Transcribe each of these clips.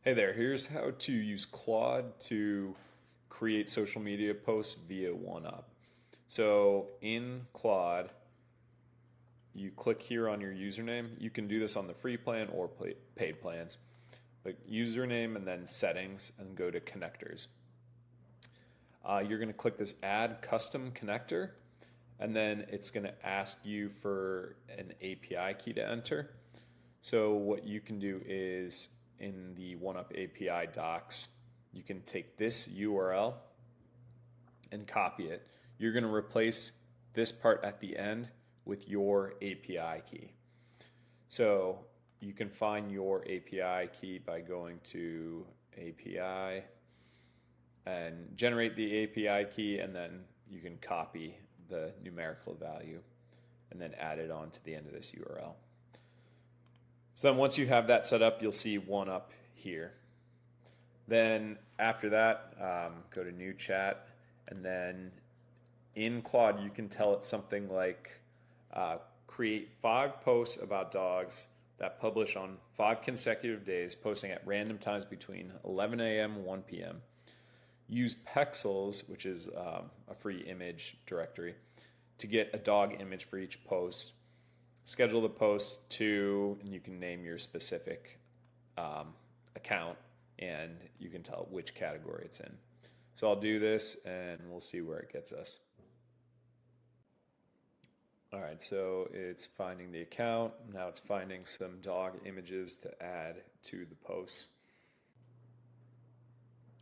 Hey there, here's how to use Claude to create social media posts via OneUp. So in Claude, you click here on your username. You can do this on the free plan or paid plans. But username and then settings and go to connectors. You're going to click this add custom connector and then it's going to ask you for an API key to enter. So what you can do is in the OneUp API docs, you can take this URL and copy it. You're going to replace this part at the end with your API key. So you can find your API key by going to API and generate the API key, and then you can copy the numerical value and then add it on to the end of this URL. So then once you have that set up, you'll see OneUp here. Then after that, go to new chat, and then in Claude, you can tell it something like create 5 posts about dogs that publish on 5 consecutive days, posting at random times between 11 a.m. and 1 p.m. Use Pexels, which is a free image directory, to get a dog image for each post. Schedule the post to, and you can name your specific account, and you can tell which category it's in. So I'll do this and we'll see where it gets us. All right, so it's finding the account. Now it's finding some dog images to add to the posts.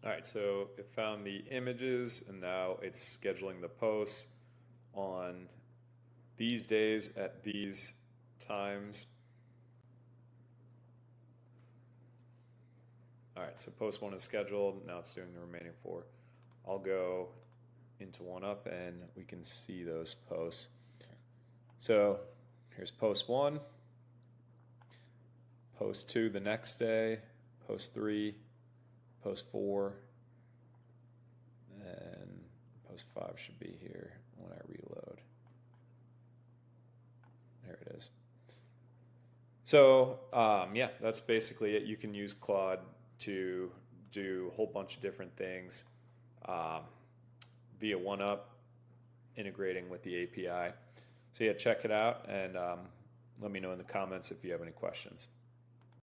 All right, so it found the images and now it's scheduling the posts on these days at these times. All right, so post 1 is scheduled. Now it's doing the remaining 4. I'll go into OneUp and we can see those posts. So here's post 1, post 2 the next day, post 3, post 4, and post 5 should be here when I reload. There it is. So yeah, that's basically it. You can use Claude to do a whole bunch of different things via OneUp, integrating with the API. So yeah, check it out and let me know in the comments if you have any questions.